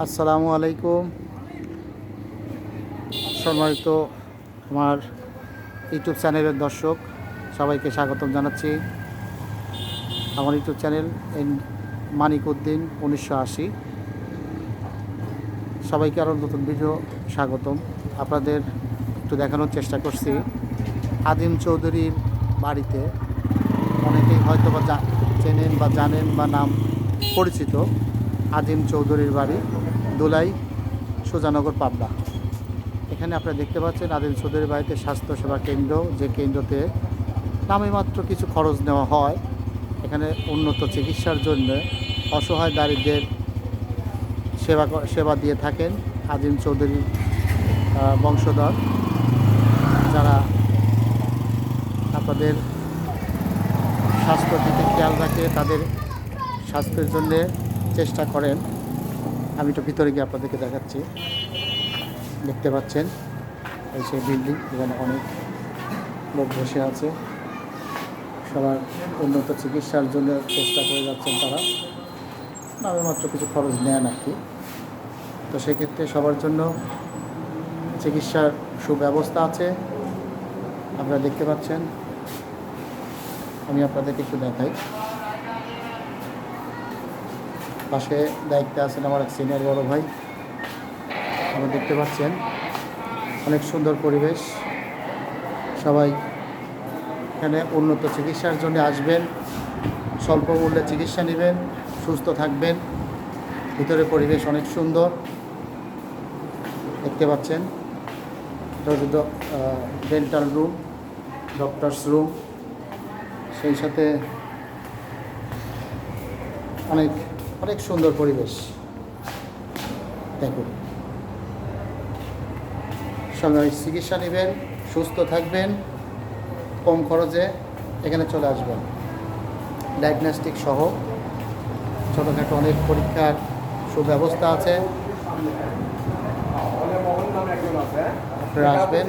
আসসালামু আলাইকুম। সম্মানিত আমার ইউটিউব চ্যানেলের দর্শক সবাইকে স্বাগতম জানাচ্ছি। আমার ইউটিউব চ্যানেল মানিক উদ্দিন 1980। সবাইকে আরও নতুন ভিডিও স্বাগতম। আপনাদের একটু দেখানোর চেষ্টা করছি আদিম চৌধুরীর বাড়িতে। অনেকেই হয়তো বা চেনেন বা জানেন বা নাম পরিচিত। আদিম চৌধুরীর বাড়ি দোলাই, সুজানগর, পাবনা। এখানে আপনারা দেখতে পাচ্ছেন আদিম চৌধুরীর বাড়িতে স্বাস্থ্যসেবা কেন্দ্র, যে কেন্দ্রতে নামে মাত্র কিছু খরচ নেওয়া হয়। এখানে উন্নত চিকিৎসার জন্য অসহায় দারিদ্রের সেবা দিয়ে থাকেন আদিম চৌধুরীর বংশধর, যারা আপনাদের স্বাস্থ্যের দিকে খেয়াল রাখে, তাদের স্বাস্থ্যের জন্যে চেষ্টা করেন। আমি একটু ভিতরে গিয়ে আপনাদেরকে দেখাচ্ছি। দেখতে পাচ্ছেন এই সেই বিল্ডিং, এখানে অনেক লোক বসে আছে। সবার উন্নত চিকিৎসার জন্য চেষ্টা করে যাচ্ছেন তারা। নামে মাত্র কিছু খরচ নেন আর কি। তো সেক্ষেত্রে সবার জন্য চিকিৎসার সুব্যবস্থা আছে, আপনারা দেখতে পাচ্ছেন। আমি আপনাদেরকে একটু দেখাই। পাশে দায়িত্বে আছেন আমার এক সিনিয়র বড় ভাই। আপনারা দেখতে পাচ্ছেন অনেক সুন্দর পরিবেশ। সবাই এখানে উন্নত চিকিৎসার জন্য আসবেন, স্বল্প মূল্যে চিকিৎসা নেবেন, সুস্থ থাকবেন। ভিতরে পরিবেশ অনেক সুন্দর দেখতে পাচ্ছেন। এটা হচ্ছে ডেন্টাল রুম, ডক্টরস রুম, সেই সাথে অনেক অনেক সুন্দর পরিবেশ। দেখুন, সবাই চিকিৎসা নেবেন, সুস্থ থাকবেন, কম খরচে এখানে চলে আসবেন। ডায়াগনস্টিক সহ ছোটোখাটো অনেক পরীক্ষার সুব্যবস্থা আছে। আপনারা আসবেন।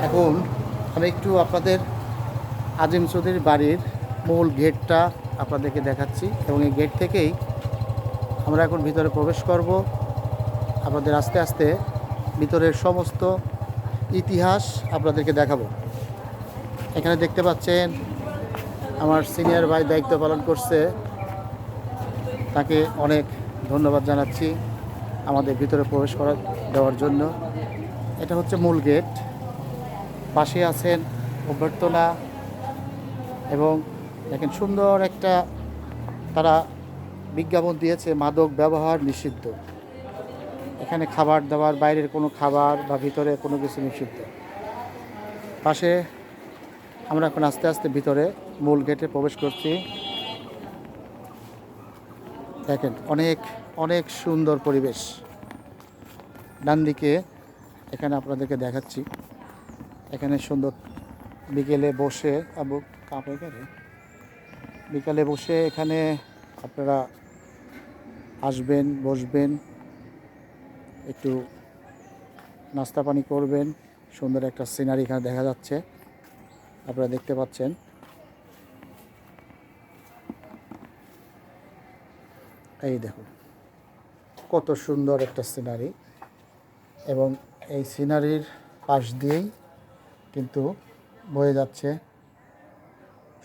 এখন আমি একটু আপনাদের আদিম চৌধুরীর বাড়ির মূল গেটটা আপনাদেরকে দেখাচ্ছি, এবং এই গেট থেকেই আমরা এখন ভিতরে প্রবেশ করব। আপনাদের আস্তে আস্তে ভিতরের সমস্ত ইতিহাস আপনাদেরকে দেখাবো। এখানে দেখতে পাচ্ছেন আমার সিনিয়র ভাই দায়িত্ব পালন করছে, তাকে অনেক ধন্যবাদ জানাচ্ছি আমাদের ভিতরে প্রবেশ করা দেওয়ার জন্য। এটা হচ্ছে মূল গেট। পাশে আছেন অভ্যর্থনা, এবং দেখেন সুন্দর একটা তারা বিজ্ঞাপন দিয়েছে, মাদক ব্যবহার নিষিদ্ধ। এখানে খাবার দাবার, বাইরের কোনো খাবার বা ভিতরে কোনো কিছু নিষিদ্ধ। পাশে আমরা এখন আস্তে আস্তে ভিতরে মূল গেটে প্রবেশ করছি। দেখেন অনেক অনেক সুন্দর পরিবেশ। ডান দিকে এখানে আপনাদেরকে দেখাচ্ছি, এখানে সুন্দর বিকেলে বসে বিকালে বসে এখানে আপনারা আসবেন, বসবেন, একটু নাস্তা পানি করবেন। সুন্দর একটা সিনারি এখানে দেখা যাচ্ছে, আপনারা দেখতে পাচ্ছেন। এই দেখুন কত সুন্দর একটা সিনারি, এবং এই সিনারির পাশ দিয়েই কিন্তু বয়ে যাচ্ছে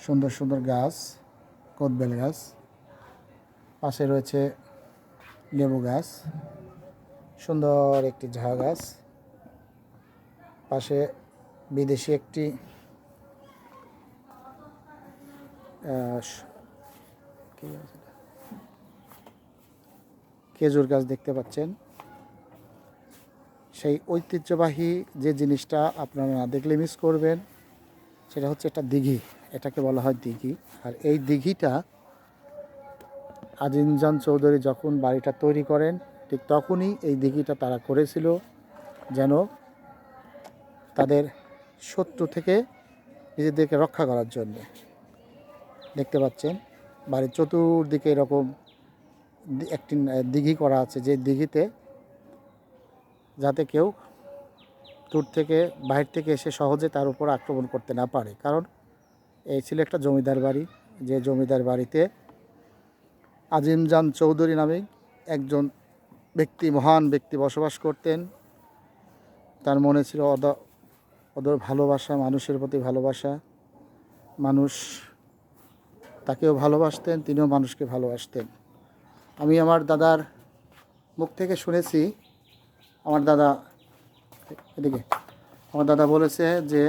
সুন্দর সুন্দর গাছ, কোদবেল গাছ। পাশে রয়েছে লেবু গাছ, সুন্দর একটি ঝাউ গাছ। পাশে বিদেশি একটি খেজুর গাছ দেখতে পাচ্ছেন। সেই ঐতিহ্যবাহী যে জিনিসটা আপনারা না দেখলে মিস করবেন, সেটা হচ্ছে একটা দিঘি। এটাকে বলা হয় দিঘি। আর এই দিঘিটা আজিমজান চৌধুরী যখন বাড়িটা তৈরি করেন, ঠিক তখনই এই দিঘিটা তারা করেছিল যেন তাদের শত্রু থেকে নিজেদেরকে রক্ষা করার জন্য। দেখতে পাচ্ছেন বাড়ির চতুর্দিকে এরকম একটি দিঘি করা আছে, যে দিঘিতে যাতে কেউ দূর থেকে, বাইরে থেকে এসে সহজে তার উপর আক্রমণ করতে না পারে। কারণ এই ছিল একটা জমিদার বাড়ি, যে জমিদার বাড়িতে আজিমজান চৌধুরী নামে একজন ব্যক্তি, মহান ব্যক্তি বসবাস করতেন। তার মনে ছিল অদর ভালোবাসা, মানুষের প্রতি ভালোবাসা। মানুষ তাকেও ভালোবাসতেন, তিনিও মানুষকে ভালোবাসতেন। আমি আমার দাদার মুখ থেকে শুনেছি, আমার দাদা এদিকে আমার দাদা বলেছে যে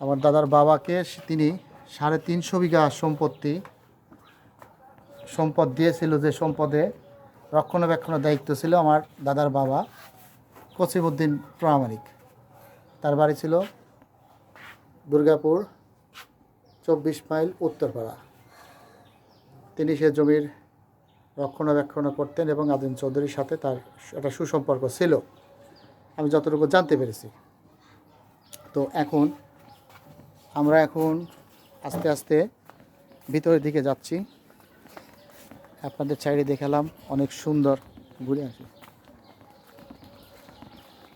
আমার দাদার বাবাকে তিনি 350 বিঘা সম্পদ দিয়েছিল, যে সম্পদে রক্ষণাবেক্ষণের দায়িত্ব ছিল আমার দাদার বাবা কসিমউদ্দিন প্রামাণিক। তার বাড়ি ছিল দুর্গাপুর 24 মাইল উত্তরপাড়া। তিনি সে জমির রক্ষণাবেক্ষণ করতেন এবং আজিম চৌধুরীর সাথে তার একটা সুসম্পর্ক ছিল, আমি যতটুকু জানতে পেরেছি। তো আমরা এখন আস্তে আস্তে ভিতরের দিকে যাচ্ছি। আপনাদের চাইরে দেখালাম, অনেক সুন্দর। ঘুরে আসি।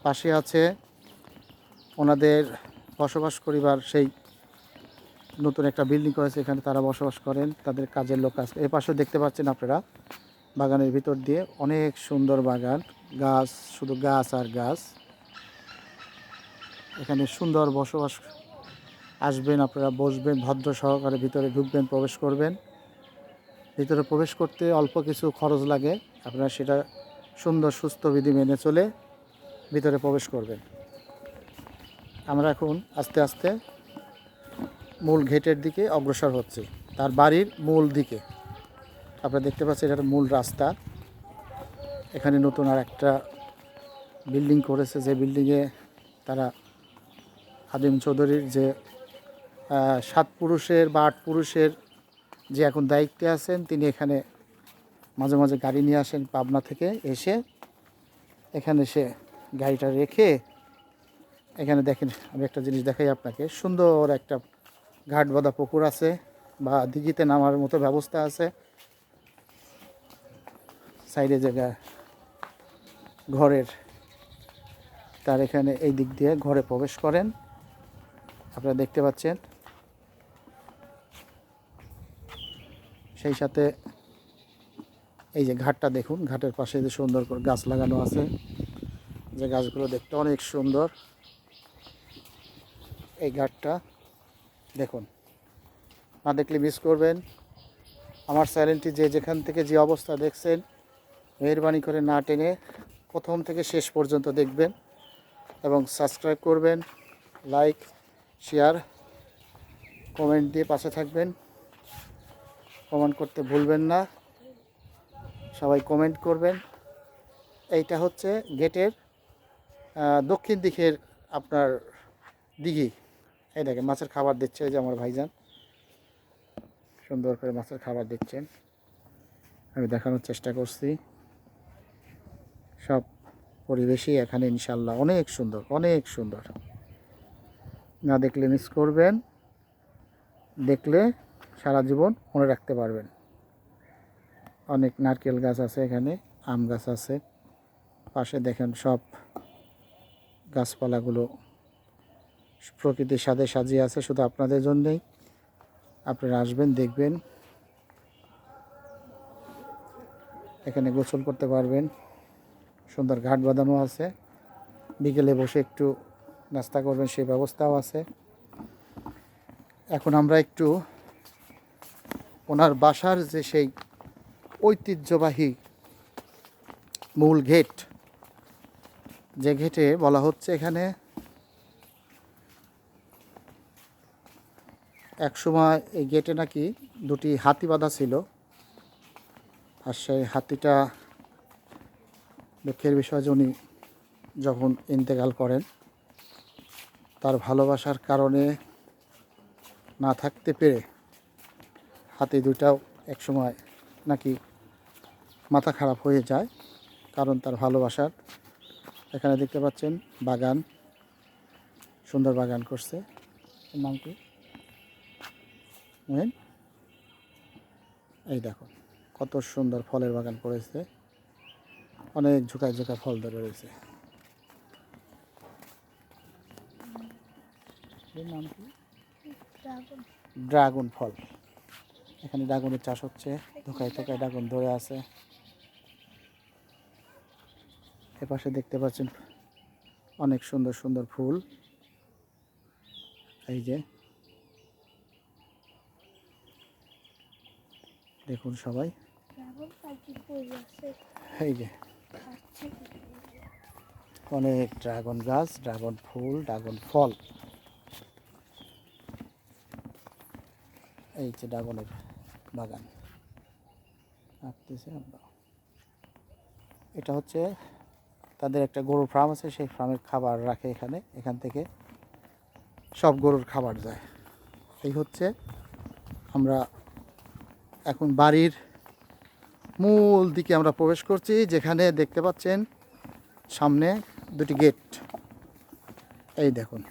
পাশে আছে ওনাদের বসবাস করিবার সেই নতুন একটা বিল্ডিং করেছে, এখানে তারা বসবাস করেন, তাদের কাজের লোক আছে। এ পাশেও দেখতে পাচ্ছেন আপনারা, বাগানের ভিতর দিয়ে অনেক সুন্দর বাগান, গাছ, শুধু গাছ আর গাছ। এখানে সুন্দর বসবাস। আসবেন আপনারা, বসবেন, ভদ্র সহকারে ভিতরে ঢুকবেন, প্রবেশ করবেন। ভিতরে প্রবেশ করতে অল্প কিছু খরচ লাগে, আপনারা সেটা সুন্দর সুস্থ বিধি মেনে চলে ভিতরে প্রবেশ করবেন। আমরা এখন আস্তে আস্তে মূল গেটের দিকে অগ্রসর হচ্ছি, তার বাড়ির মূল দিকে। আপনারা দেখতে পাচ্ছেন এটা মূল রাস্তা। এখানে নতুন আর একটা বিল্ডিং করেছে, যে বিল্ডিংয়ে তারা আজিম চৌধুরীর যে 7 পুরুষের বা 8 পুরুষের যে এখন দায়িত্বে আছেন, তিনি এখানে মাঝে মাঝে গাড়ি নিয়ে আসেন পাবনা থেকে, এসে এখানে সে গাড়িটা রেখে এখানে দেখেন, আমি একটা জিনিস দেখাই আপনাকে। সুন্দর একটা ঘাট বাঁধা পুকুর আছে, বা দিঘিতে নামার মতো ব্যবস্থা আছে। সাইডে জায়গা ঘরের, তার এখানে এই দিক দিয়ে ঘরে প্রবেশ করেন, আপনারা দেখতে পাচ্ছেন। সেই সাথে এই যে ঘাটটা দেখুন, ঘাটের পাশে যে সুন্দর করে গাছ লাগানো আছে, যে গাছগুলো দেখতে অনেক সুন্দর। এই ঘাটটা দেখুন, না দেখলে মিস করবেন। আমার চ্যানেলটি যে যেখান থেকে যে অবস্থা দেখছেন, মেহেরবানি করে না টেনে প্রথম থেকে শেষ পর্যন্ত দেখবেন এবং সাবস্ক্রাইব করবেন, লাইক, শেয়ার, কমেন্ট দিয়ে পাশে থাকবেন। কমেন্ট করতে ভুলবেন না, সবাই কমেন্ট করবেন। এইটা হচ্ছে গেটের দক্ষিণ দিকের আপনার দিঘি। এই দেখেন মাছের খাবার দিচ্ছে, এই যে আমার ভাইজান সুন্দর করে মাছের খাবার দিচ্ছেন, আমি দেখানোর চেষ্টা করছি। সব পরিবেশই এখানে ইনশাল্লাহ অনেক সুন্দর, অনেক সুন্দর। না দেখলে মিস করবেন, দেখলে সারা জীবন মনে রাখতে পারবেন। অনেক নারকেল গাছ আছে এখানে, আম গাছ আছে, পাশে দেখেন সব গাছপালাগুলো প্রকৃতির সাথে সাজিয়ে আছে, শুধু আপনাদের জন্যেই। আপনারা আসবেন, দেখবেন, এখানে গোসল করতে পারবেন। সুন্দর ঘাট বাঁধানো আছে, বিকেলে বসে একটু নাস্তা করবেন সেই ব্যবস্থাও আছে। এখন আমরা একটু ওনার বাসার যে সেই ঐতিহ্যবাহী মূল গেট, যে গেটে বলা হচ্ছে এখানে একসময় এই গেটে নাকি 2টি হাতি বাঁধা ছিল, আর সেই হাতিটা দুঃখের বিষয় যে উনি যখন ইন্তেকাল করেন, তার ভালোবাসার কারণে না থাকতে পেরে হাতি দুটাও একসময় নাকি মাথা খারাপ হয়ে যায়, কারণ তার ভালোবাসার। এখানে দেখতে পাচ্ছেন বাগান, সুন্দর বাগান করছে। নাম কি? এই দেখো কত সুন্দর ফলের বাগান করেছে, অনেক ঝুঁকায় ঝুঁকা ফল ধরে রয়েছে। নাম কি? ড্রাগন ফল। এখানে ড্রাগনের চাষ হচ্ছে, ধোকায় ধোকায় ড্রাগন ধরে আছে। এপাশে দেখতে পাচ্ছেন অনেক সুন্দর সুন্দর ফুল। এই যে দেখুন সবাই, এই যে অনেক ড্রাগন গাছ, ড্রাগন ফুল, ড্রাগন ফল। এই যে ড্রাগনের বাগান আসতেছে। এটা হচ্ছে তাদের একটা গরুর ফার্ম আছে, সেই ফার্মের খাবার রাখে এখানে, এখান থেকে সব গরুর খাবার যায়। এই হচ্ছে, আমরা এখন বাড়ির মূল দিকে আমরা প্রবেশ করছি, যেখানে দেখতে পাচ্ছেন সামনে দুটি গেট। এই দেখুন,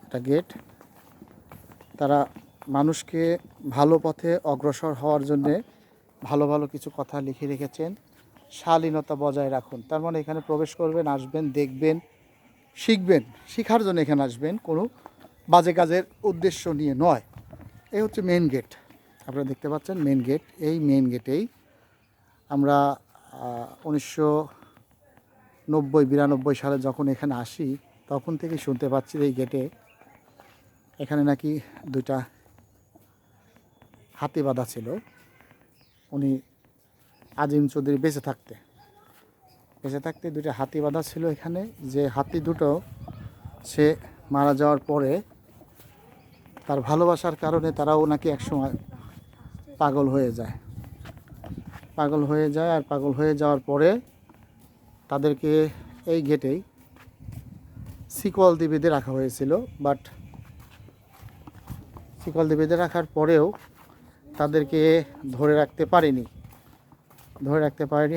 একটা গেট। তারা মানুষকে ভালো পথে অগ্রসর হওয়ার জন্যে ভালো ভালো কিছু কথা লিখে রেখেছেন। শালীনতা বজায় রাখুন, তার মানে এখানে প্রবেশ করবেন, আসবেন, দেখবেন, শিখবেন, শিখার জন্য এখানে আসবেন, কোনো বাজে কাজের উদ্দেশ্য নিয়ে নয়। এই হচ্ছে মেন গেট, আপনারা দেখতে পাচ্ছেন মেন গেট। এই মেন গেটেই আমরা 1990-92 সালে যখন এখানে আসি, তখন থেকেই শুনতে পাচ্ছি এই গেটে এখানে নাকি দুইটা হাতি বাঁধা ছিল। উনি আজিম চৌধুরী বেঁচে থাকতে দুইটা হাতি বাঁধা ছিল এখানে। যে হাতি দুটো সে মারা যাওয়ার পরে তার ভালোবাসার কারণে তারাও নাকি একসময় পাগল হয়ে যায়। আর পাগল হয়ে যাওয়ার পরে তাদেরকে এই গেটেই শিকল দিয়ে বেঁধে রাখা হয়েছিল। বাট শিকল দিয়ে বেঁধে রাখার পরেও তাদেরকে ধরে রাখতে পারেনি।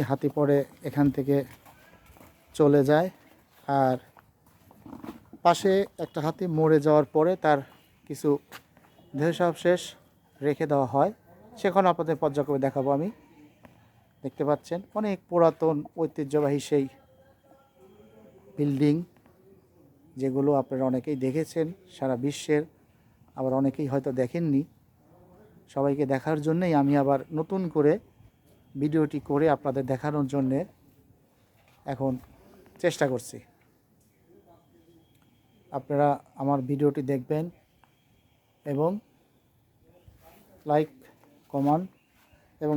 হাতি পরে এখান থেকে চলে যায়। আর পাশে একটা হাতি মরে যাওয়ার পরে তার কিছু দেহাবশেষ রেখে দেওয়া হয়, সেখানে আপনাদের পর্যায়ক্রমে দেখাবো আমি। দেখতে পাচ্ছেন অনেক পুরাতন ঐতিহ্যবাহী সেই বিল্ডিং, যেগুলো আপনারা অনেকেই দেখেছেন সারা বিশ্বের, আবার অনেকেই হয়তো দেখেননি। সবাইকে দেখার জন্যই আমি আবার নতুন করে ভিডিওটি করে আপনাদের দেখানোর জন্যে এখন চেষ্টা করছি। আপনারা আমার ভিডিওটি দেখবেন এবং লাইক, কমেন্ট এবং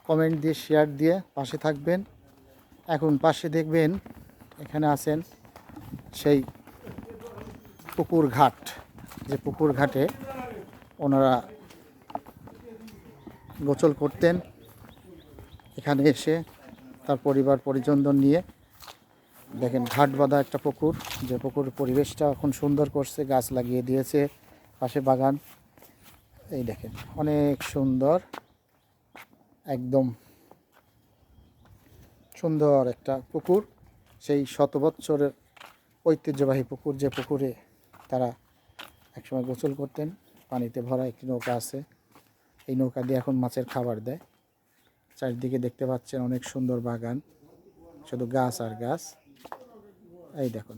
কমেন্ট দিয়ে শেয়ার দিয়ে পাশে থাকবেন। এখন পাশে দেখবেন এখানে আছেন সেই পুকুর ঘাট, যে পুকুর ঘাটে ওনারা গোসল করতেন এখানে এসে তার পরিবার পরিজনদের নিয়ে। দেখেন ঘাট বাঁধা একটা পুকুর, যে পুকুরের পরিবেশটা এখন সুন্দর করছে, গাছ লাগিয়ে দিয়েছে, পাশে বাগান। এই দেখেন অনেক সুন্দর, একদম সুন্দর একটা পুকুর, সেই শত বৎসরের ঐতিহ্যবাহী পুকুর, যে পুকুরে তারা একসময় গোসল করতেন। পানিতে ভরা একটি নৌকা আছে, এই নৌকা দিয়ে এখন মাছের খাবার দেয়। চারিদিকে দেখতে পাচ্ছেন অনেক সুন্দর বাগান, শুধু গাছ আর গাছ। এই দেখুন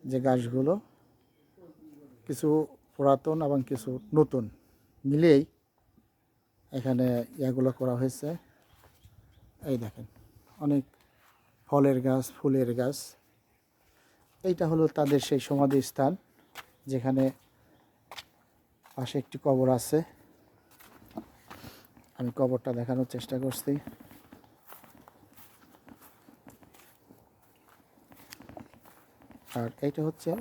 যে গাছগুলো কিছু পুরাতন এবং কিছু নতুন মিলেই এখানে ইয়াগুলো করা হয়েছে। এই দেখেন অনেক ফলের গাছ, ফুলের গাছ। এইটা হলো তাদের সেই সমাধি স্থান, যেখানে পাশে একটি কবর আছে। আমি কবরটা দেখানোর চেষ্টা করছি। আর এইটা হচ্ছে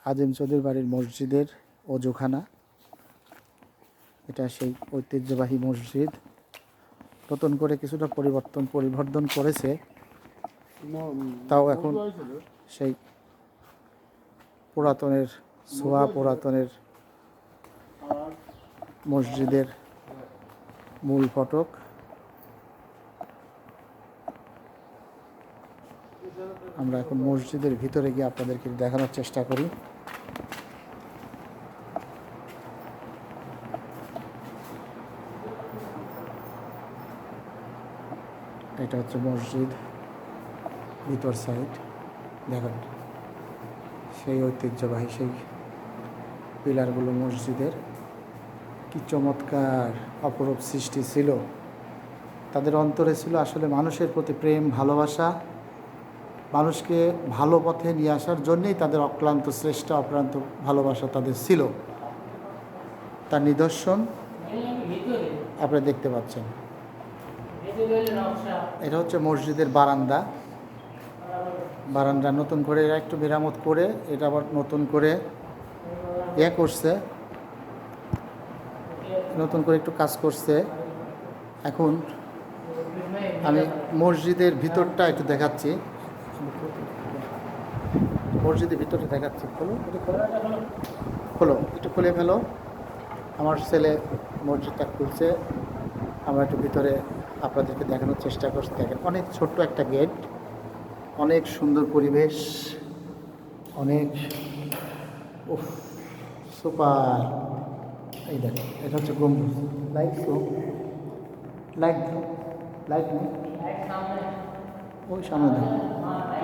আজিম চৌধুরীর বাড়ির মসজিদের অজুখানা। এটা সেই ঐতিহ্যবাহী মসজিদ, নতুন করে কিছুটা পরিবর্তন করেছে, তাও এখন সেই পুরাতনের ছোঁয়া, পুরাতনের মসজিদের মূল ফটক। আমরা এখন মসজিদের ভিতরে গিয়ে আপনাদেরকে দেখানোর চেষ্টা করি। এটা হচ্ছে মসজিদ ভিতর সাইড, দেখেন সেই ঐতিহ্যবাহী সেই পিলারগুলো মসজিদের। কি চমৎকার অপরূপ সৃষ্টি ছিল। তাদের অন্তরে ছিল আসলে মানুষের প্রতি প্রেম, ভালোবাসা, মানুষকে ভালো পথে নিয়ে আসার জন্যেই তাদের অক্লান্ত চেষ্টা, অক্লান্ত ভালোবাসা তাদের ছিল। তার নিদর্শন আপনারা দেখতে পাচ্ছেন। এটা হচ্ছে মসজিদের বারান্দা। বারান্দা নতুন করে এরা একটু মেরামত করে এটা আবার নতুন করে করছে, নতুন করে একটু কাজ করছে। এখন আমি মসজিদের ভিতরটা একটু দেখাচ্ছি, মসজিদের ভিতরটা দেখাচ্ছি। খোলো, খোলো, একটু খুলে ফেলো। আমার ছেলে মসজিদটা খুলছে, আমরা একটু ভিতরে আপনাদেরকে দেখানোর চেষ্টা করছি। দেখেন অনেক ছোট্ট একটা গেট, অনেক সুন্দর পরিবেশ, অনেক সুপার। এই দেখেন এটা হচ্ছে গম্বুজ। লাইট তো লাইট লাইট নেই, ওই সামনে দাও,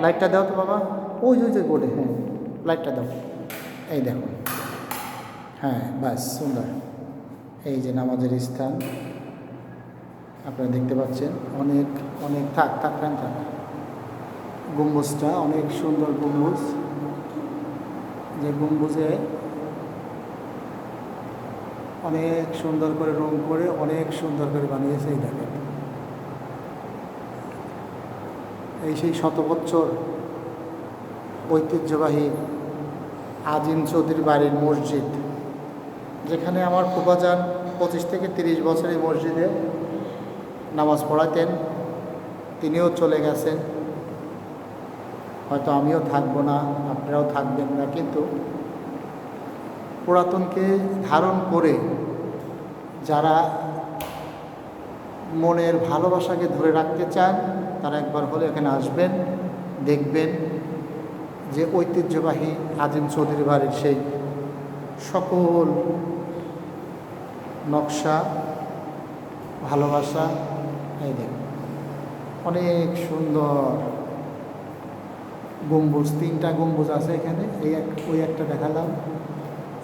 লাইটটা দাও তো বাবা, ওই যে বোর্ডে, হ্যাঁ লাইটটা দাও। এই দেখুন, হ্যাঁ বাস সুন্দর। এই যে নামাজের স্থান আপনারা দেখতে পাচ্ছেন। অনেক অনেক থাক গম্বুজটা অনেক সুন্দর গম্বুজ, যে গম্বুজে অনেক সুন্দর করে রং করে অনেক সুন্দর করে বানিয়েছে। এই দেখেন, এই সেই শতবৎসর ঐতিহ্যবাহী আজিম চৌধুরী বাড়ির মসজিদ, যেখানে আমার ফুফাজান 25 থেকে 30 বছর এই মসজিদে নামাজ পড়াতেন। তিনিও চলে গেছেন, হয়তো আমিও থাকবো না, আপনারাও থাকবেন না, কিন্তু পুরাতনকে ধারণ করে যারা মনের ভালোবাসাকে ধরে রাখতে চান তারা একবার হলে এখানে আসবেন, দেখবেন যে ঐতিহ্যবাহী আজিম চৌধুরী বাড়ির সেই সকল নকশা, ভালোবাসা। এই দেখুন অনেক সুন্দর গম্বুজ, 3টা গম্বুজ আছে এখানে। ওই একটা দেখালাম,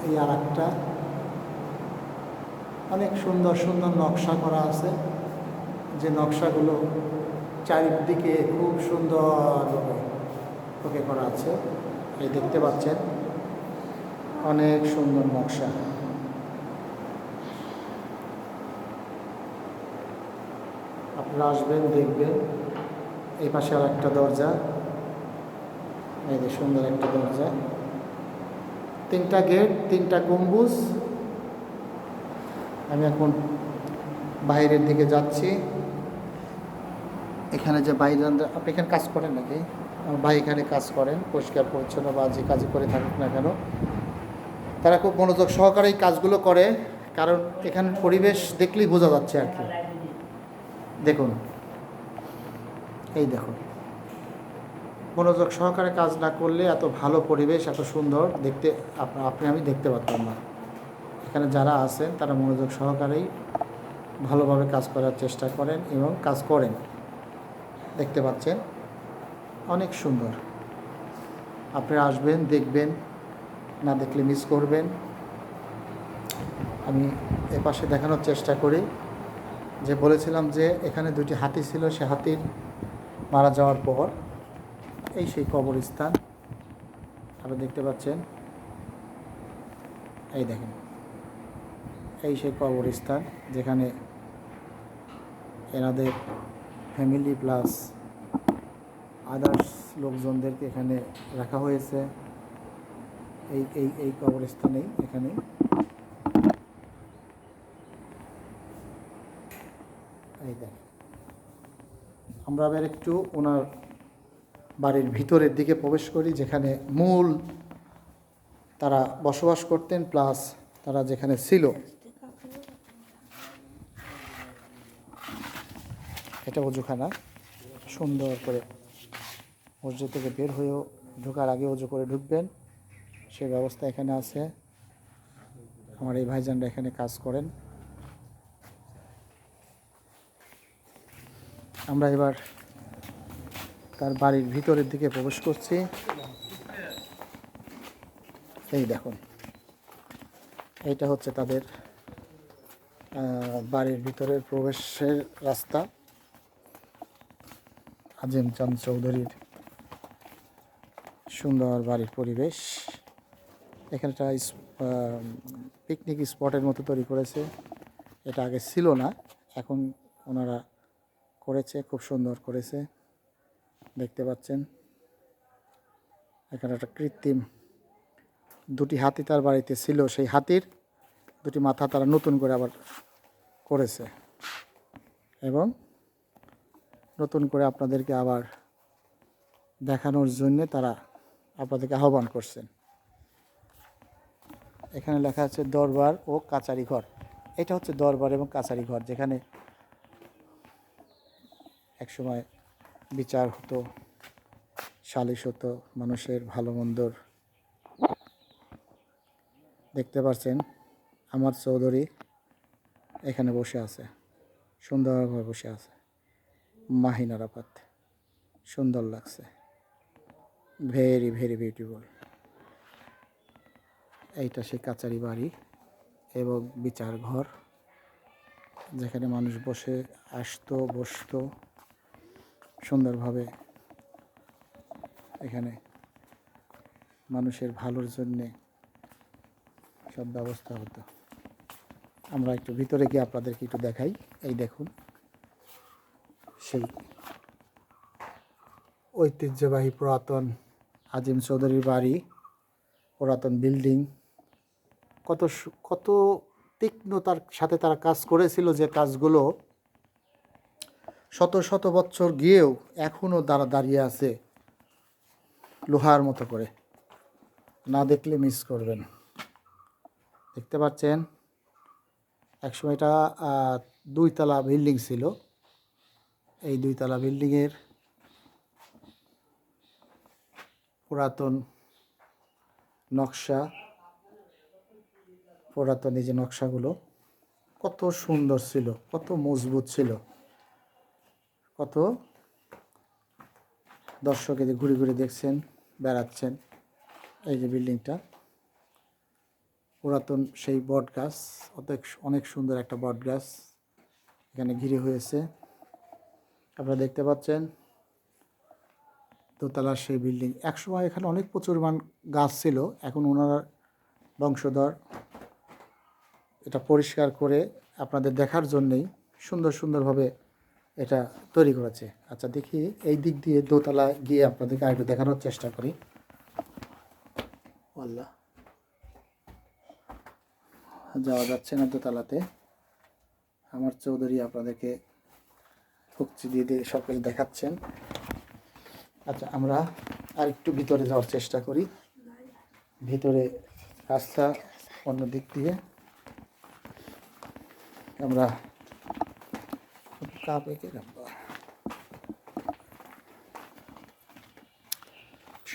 এই আর একটা। অনেক সুন্দর সুন্দর নকশা করা আছে, যে নকশাগুলো চারিদিকে খুব সুন্দর ওকে করা আছে। এই দেখতে পাচ্ছেন অনেক সুন্দর নকশা। আপনারা আসবেন, দেখবেন। এই পাশে আর একটা দরজা, এই যে সুন্দর একটা দরজা, 3টা গেট, 3টা গম্বুজ। আমি এখন বাইরের দিকে যাচ্ছি। এখানে যে বাইরে, আপনি এখানে কাজ করেন নাকি? ভাই এখানে কাজ করেন, পরিষ্কার পরিচ্ছন্ন বা যে কাজই করে থাকুক না কেন, তারা খুব মনোযোগ সহকারে এই কাজগুলো করে। কারণ এখানে পরিবেশ দেখলেই বোঝা যাচ্ছে আর কি। দেখুন, এই দেখুন, মনোযোগ সহকারে কাজ না করলে এত ভালো পরিবেশ, এত সুন্দর দেখতে আপনি আমি দেখতে পারতাম না। এখানে যারা আছেন তারা মনোযোগ সহকারেই ভালোভাবে কাজ করার চেষ্টা করেন এবং কাজ করেন। দেখতে পাচ্ছেন অনেক সুন্দর। আপনারা আসবেন, দেখবেন, না দেখলে মিস করবেন। আমি এপাশে দেখানোর চেষ্টা করি। যে বলেছিলাম যে এখানে 2টি হাতি ছিল, সে হাতির মারা যাওয়ার পর এই সেই কবরস্থান আপনি দেখতে পাচ্ছেন। এই দেখেন, এই সেই কবরস্থান যেখানে এনাদের ফ্যামিলি প্লাস আদার্স লোকজনদেরকে এখানে রাখা হয়েছে। এই এই এই কবরস্থানেই, এখানে এই দেখেন। আমরা আবার একটু ওনার বাড়ির ভিতরের দিকে প্রবেশ করি, যেখানে মূল তারা বসবাস করতেন, প্লাস তারা যেখানে ছিল। এটা ওজুখানা, সুন্দর করে মসজিদ থেকে বের হয়েও ঢোকার আগে ওজু করে ঢুকবেন, সে ব্যবস্থা এখানে আছে। আমার এই ভাইজানরা এখানে কাজ করেন। আমরা এবার তার বাড়ির ভিতরের দিকে প্রবেশ করছি। এই দেখুন, এইটা হচ্ছে তাদের বাড়ির ভিতরের প্রবেশের রাস্তা আজিম চাঁদ চৌধুরীর সুন্দর বাড়ির পরিবেশ। এখানে একটা পিকনিক স্পটের মতো তৈরি করেছে, এটা আগে ছিল না, এখন ওনারা করেছে, খুব সুন্দর করেছে। দেখতে পাচ্ছেন এখানে একটা কৃত্রিম দুটি হাতি তার বাড়িতে ছিল, সেই হাতির দুটি মাথা তারা নতুন করে আবার করেছে এবং নতুন করে আপনাদেরকে আবার দেখানোর জন্য তারা আপনাদেরকে আহ্বান করছেন। এখানে লেখা আছে দরবার ও কাচারি ঘর। এটা হচ্ছে দরবার এবং কাচারি ঘর, যেখানে একসময় বিচার হতো, সালিশ হতো, মানুষের ভালো মন্দর। দেখতে পাচ্ছেন আমার চৌধুরী এখানে বসে আছে, সুন্দরভাবে বসে আছে। মাহিন আরাফাত, সুন্দর লাগছে, ভেরি ভেরি বিউটিফুল। এইটা সেই কাচারি বাড়ি এবং বিচার ঘর, যেখানে মানুষ বসে আসতো বসতো সুন্দরভাবে। এখানে মানুষের ভালোর জন্যে সব ব্যবস্থা হতো। আমরা একটু ভিতরে গিয়ে আপনাদেরকে একটু দেখাই। এই দেখুন সেই ঐতিহ্যবাহী পুরাতন আজিম চৌধুরীর বাড়ি, পুরাতন বিল্ডিং। কত তীক্ষ্ণতার সাথে তারা কাজ করেছিল, যে কাজগুলো শত শত বছর গিয়েও এখনও দাঁড়িয়ে আছে লোহার মতো করে। না দেখলে মিস করবেন। দেখতে পাচ্ছেন একসময় এটা 2 তলা বিল্ডিং ছিল। এই 2 তলা বিল্ডিংয়ের পুরাতন নকশা, পুরাতন এই যে নকশাগুলো কত সুন্দর ছিল, কত মজবুত ছিল, কত দর্শক এদের ঘুরে ঘুরে দেখছেন, বেড়াচ্ছেন। এই যে বিল্ডিংটা পুরাতন সেই বট গাছ, অনেক সুন্দর একটা বট গাছ এখানে ঘিরে হয়েছে। আপনারা দেখতে পাচ্ছেন দোতলার সেই বিল্ডিং। একসময় এখানে অনেক প্রচুরমান গাছ ছিল, এখন ওনার বংশধর এটা পরিষ্কার করে আপনাদের দেখার জন্যেই সুন্দরভাবে এটা তৈরি করেছে। আচ্ছা দেখি এই দিক দিয়ে দোতলা গিয়ে আপনাদেরকে আরেকটু দেখানোর চেষ্টা করি। আল্লাহ, যাওয়া যাচ্ছে না দোতলাতে। আমার চৌধুরী আপনাদেরকে ফুকচি দিয়ে সব কিছু দেখাচ্ছেন। আচ্ছা আমরা আর একটু ভিতরে যাওয়ার চেষ্টা করি। ভিতরে রাস্তা অন্য দিক দিয়ে আমরা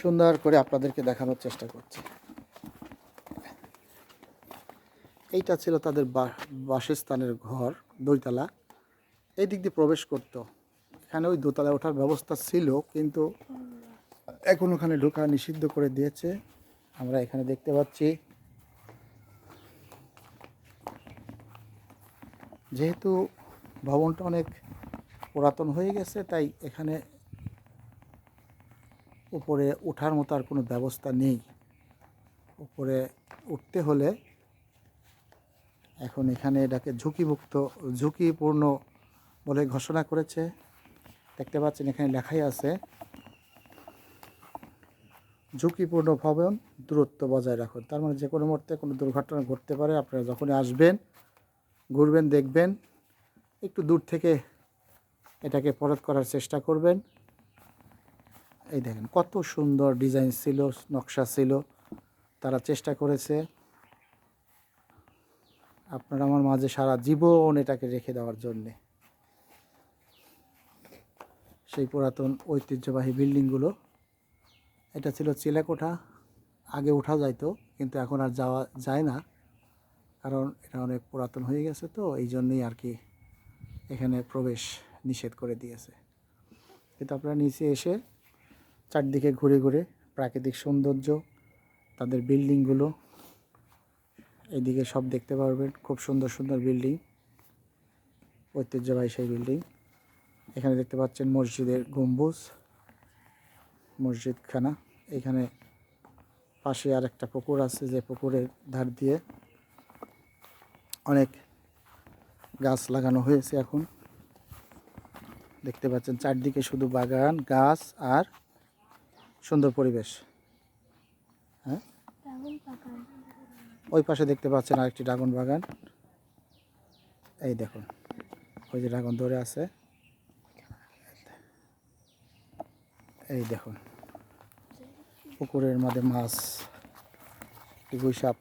সুন্দর করে আপনাদেরকে দেখানোর চেষ্টা করছি। এইটা ছিল তাদের বাসস্থানের ঘর, 2 তলা। এই দিক দিয়ে প্রবেশ করত। এখানে ওই 2 তলায় ওঠার ব্যবস্থা ছিল, কিন্তু এখন ওখানে ঢোকা নিষিদ্ধ করে দিয়েছে। আমরা এখানে দেখতে পাচ্ছি যেহেতু ভবনটা অনেক পুরাতন হয়ে গেছে, তাই এখানে উপরে ওঠার মতো আর কোনো ব্যবস্থা নেই। উপরে উঠতে হলে এখন এখানে এটাকে ঝুঁকিপূর্ণ বলে ঘোষণা করেছে। দেখতে পাচ্ছেন এখানে লেখাই আছে ঝুঁকিপূর্ণ ভবন, দূরত্ব বজায় রাখুন। তার মানে যে কোনো মুহূর্তে কোনো দুর্ঘটনা ঘটতে পারে। আপনারা যখনই আসবেন, ঘুরবেন, দেখবেন, একটু দূর থেকে এটাকে পরখ করার চেষ্টা করবেন। এই দেখেন কত সুন্দর ডিজাইন ছিল, নকশা ছিল, তারা চেষ্টা করেছে আপনারা আমার মাঝে সারা জীবন এটাকে রেখে দেওয়ার জন্যে। সেই পুরাতন ঐতিহ্যবাহী বিল্ডিংগুলো, এটা ছিল চিলেকোঠা। আগে ওঠা যাইতো, কিন্তু এখন আর যাওয়া যায় না, কারণ এটা অনেক পুরাতন হয়ে গেছে, তো এই জন্যই আর কি এখানে প্রবেশ নিষেধ করে দিয়েছে। কিন্তু আপনারা নিচে এসে চারদিকে ঘুরে ঘুরে প্রাকৃতিক সৌন্দর্য, তাদের বিল্ডিংগুলো এইদিকে সব দেখতে পারবেন। খুব সুন্দর সুন্দর বিল্ডিং। ঐতিহ্যবাহী সেই বিল্ডিং। এখানে দেখতে পাচ্ছেন মসজিদের গম্বুজ, মসজিদখানা। এখানে পাশে আর একটা পুকুর আছে, যে পুকুরের ধার দিয়ে অনেক গাছ লাগানো হয়েছে। এখন দেখতে পাচ্ছেন চারদিকে শুধু বাগান, গাছ আর সুন্দর পরিবেশ। হ্যাঁ, ওই পাশে দেখতে পাচ্ছেন আরেকটি ড্রাগন বাগান। এই দেখুন, ওই যে ড্রাগন ধরে আছে, এই দেখুন পুকুরের মধ্যে মাছ, গুইসাপ।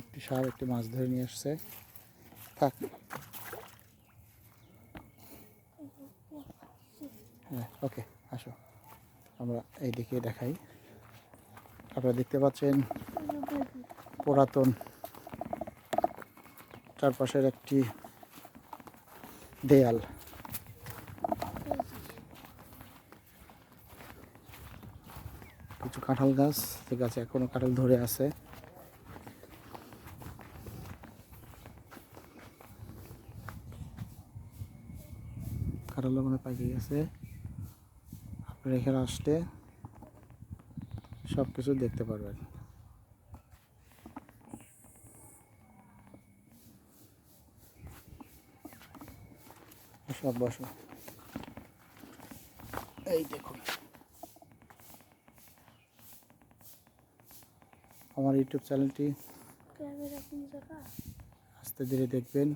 একটি সাপ একটি মাছ ধরে নিয়ে আসছে। থাক, হ্যাঁ ওকে, আসো আমরা এই দিকে দেখাই। আপনারা দেখতে পাচ্ছেন পুরাতন চারপাশের একটি দেয়াল। কিছু কাঁঠাল গাছ, যে গাছে এখনো কাঁঠাল ধরে আছে। কাঁঠাল মানে পাকে গেছে। আপনারা এখানে আসলে সব কিছু দেখতে পারবেন। সব বসো, এই দেখুন আমার ইউটিউব চ্যানেলটি আস্তে ধীরে দেখবেন,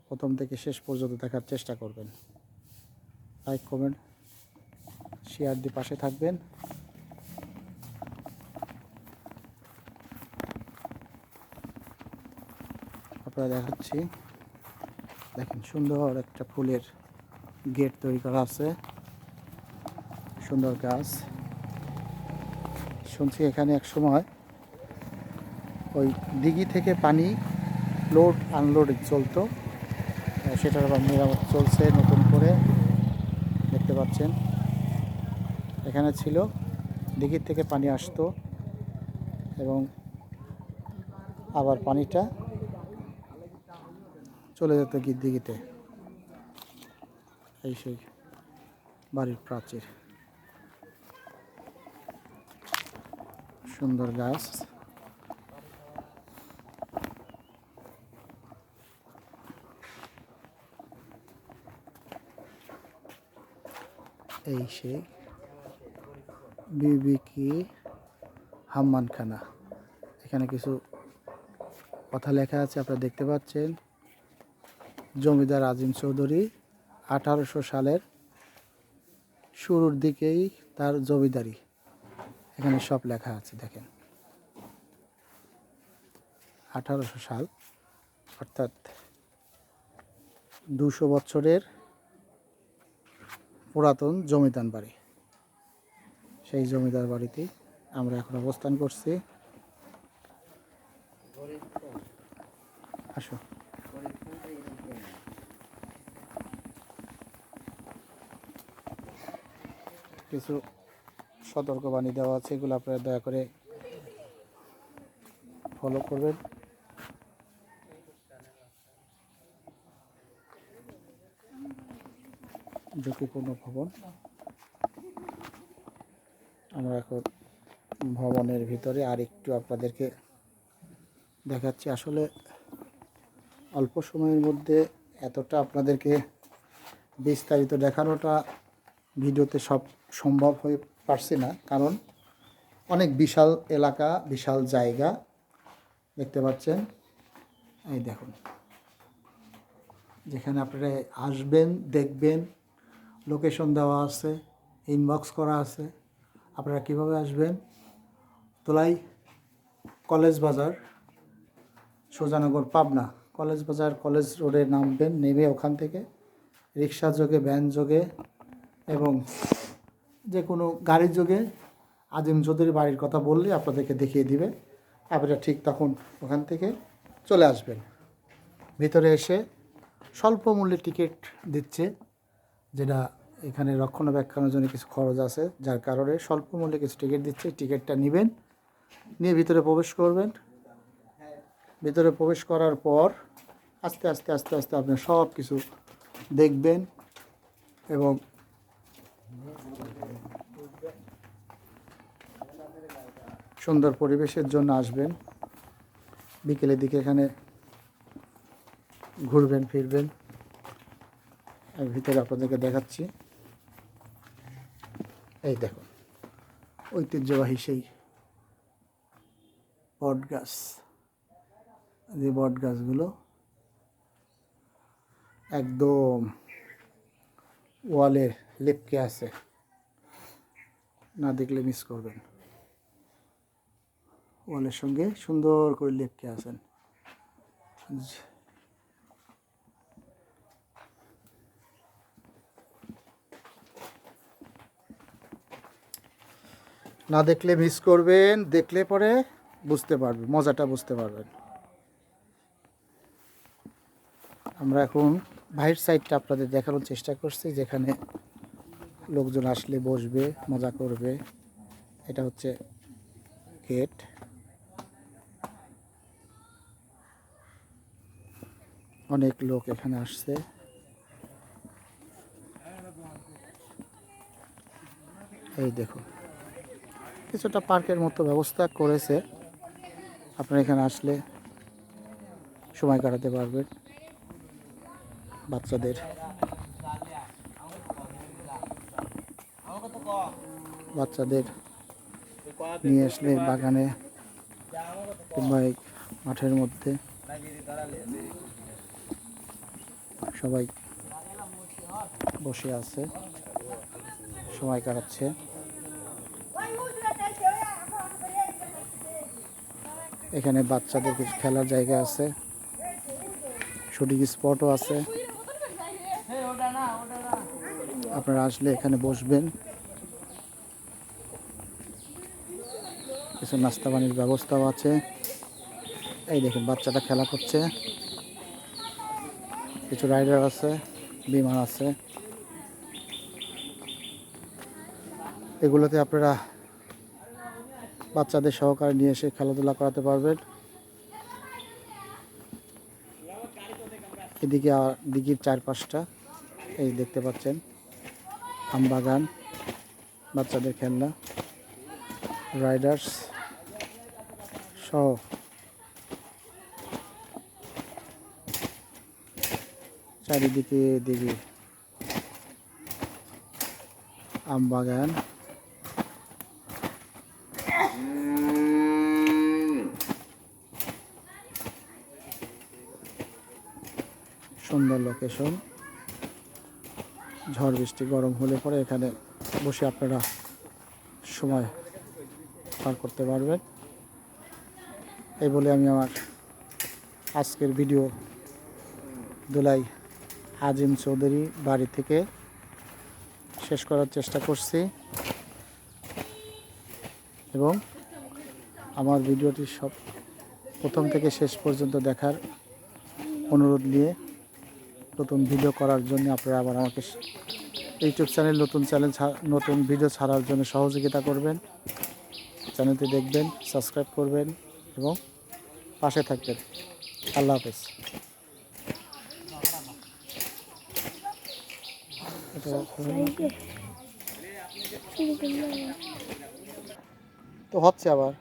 প্রথম থেকে শেষ পর্যন্ত দেখার চেষ্টা করবেন। লাইক, কমেন্ট, শেয়ার দিয়ে পাশে থাকবেন। আপনারা দেখাচ্ছি, দেখেন সুন্দর একটা ফুলের গেট তৈরি করা আছে, সুন্দর গাছ। শুনছি এখানে এক সময় ওই দিঘি থেকে পানি লোড আনলোড চলতো, সেটার আবার মেরামত চলছে নতুন করে। দেখতে পাচ্ছেন এখানে ছিল, দিঘির থেকে পানি আসতো এবং আবার পানিটা চলে যেত দিঘিতে। এই সেই বাড়ির প্রাচীর, সুন্দর গাছ। এই সেই বিবি কি হাম্মানখানা। এখানে কিছু কথা লেখা আছে, আপনারা দেখতে পাচ্ছেন। জমিদার আজিম চৌধুরী 1800 সালের শুরুর দিকেই তার জমিদারি, এখানে সব লেখা আছে। দেখেন 1800 সাল, অর্থাৎ 200 বছরের পুরাতন জমিদার বাড়ি। সেই জমিদার বাড়িতেই আমরা এখন অবস্থান করছি। আসো, কিছু সতর্কবাণী দেওয়া আছে, এগুলো আপনারা দয়া করে ফলো করবেন। ঝুঁকিপূর্ণ ভবন। আমরা এখন ভবনের ভিতরে আর একটু আপনাদেরকে দেখাচ্ছি। আসলে অল্প সময়ের মধ্যে এতটা আপনাদেরকে বিস্তারিত দেখানোটা ভিডিওতে সব সম্ভব হয়ে পারছে না, কারণ অনেক বিশাল এলাকা, বিশাল জায়গা। দেখতে পাচ্ছেন, এই দেখুন, যেখানে আপনারা আসবেন, দেখবেন, লোকেশন দেওয়া আছে, ইনবক্স করা আছে। আপনারা কিভাবে আসবেন? তোলাই কলেজ বাজার, সোজানগর, পাবনা। কলেজ বাজার, কলেজ রোডে নামবেন, নেমে ওখান থেকে রিক্সা যোগে, ভ্যান যোগে এবং যে কোনো গাড়ির যোগে আজিম চৌধুরী বাড়ির কথা বললে আপনাদেরকে দেখিয়ে দিবে। আপনারা ঠিক তখন ওখান থেকে চলে আসবেন। ভিতরে এসে স্বল্প মূল্যে টিকিট দিচ্ছে, যেটা এখানে রক্ষণাবেক্ষণের জন্য কিছু খরচ আছে, যার কারণে স্বল্প মূল্যে কিছু টিকিট দিচ্ছে। টিকিটটা নেবেন, নিয়ে ভিতরে প্রবেশ করবেন। ভিতরে প্রবেশ করার পর আস্তে আস্তে আস্তে আস্তে আপনি সব কিছু দেখবেন এবং সুন্দর পরিবেশের জন্য আসবেন। বিকেলের দিকে এখানে ঘুরবেন ফিরবেন। আর ভিতরে আপনাদেরকে দেখাচ্ছি, এই দেখুন ঐতিহ্যবাহী সেই বট গাছ। যে বট গাছগুলো একদম ওয়ালে লেপকে আছে, না দেখলে মিস করবেন। ওয়ালের সঙ্গে সুন্দর করে লেপকে আছেন। না দেখলে মিস করবেন, দেখলে পরে বুঝতে পারবেন, মজাটা বুঝতে পারবেন। আমরা এখন বাইরের সাইডটা আপনাদের দেখানোর চেষ্টা করছি, যেখানে লোকজন আসলে বসবে, মজা করবে। এটা হচ্ছে গেট। অনেক লোক এখানে আসছে। এই দেখুন, কিছুটা পার্কের মতো ব্যবস্থা করেছে, আপনারা এখানে আসলে সময় কাটাতে পারবেন। বাচ্চাদের নিয়ে আসলে বাগানে কিংবা মাঠের মধ্যে সবাই বসে আছে, সময় কাটাচ্ছে। এখানে বাচ্চাদের কিছু খেলার জায়গা আছে, শুটিং স্পটও আছে। আপনারা আসলে এখানে বসবেন, কিছু নাস্তা পানির ব্যবস্থাও আছে। এই দেখুন বাচ্চাটা খেলা করছে, কিছু রাইডার আছে, বিমান আছে। এগুলোতে আপনারা বাচ্চাদের সহকারে নিয়ে এসে খেলাধুলা করাতে পারবেন। এদিকে দিঘির চারপাশটা এই দেখতে পাচ্ছেন, আমবাগান, বাচ্চাদের খেলনা, রাইডার্স সহ চারিদিকে দিঘি, আমবাগান। সুন্দর লোকেশন। ঝড় বৃষ্টি গরম হলে পরে এখানে বসে আপনারা সময় পার করতে পারবেন। এই বলে আমি আমার আজকের ভিডিও ধুলাই আজিম চৌধুরী বাড়ি থেকে শেষ করার চেষ্টা করছি, এবং আমার ভিডিওটি সব প্রথম থেকে শেষ পর্যন্ত দেখার অনুরোধ নিয়ে নতুন ভিডিও করার জন্য আপনারা আবার আমাকে ইউটিউব চ্যানেল নতুন ভিডিও ছাড়ার জন্য সহযোগিতা করবেন। চ্যানেলটি দেখবেন, সাবস্ক্রাইব করবেন এবং পাশে থাকবেন। আল্লাহ হাফেজ। তো হচ্ছে আবার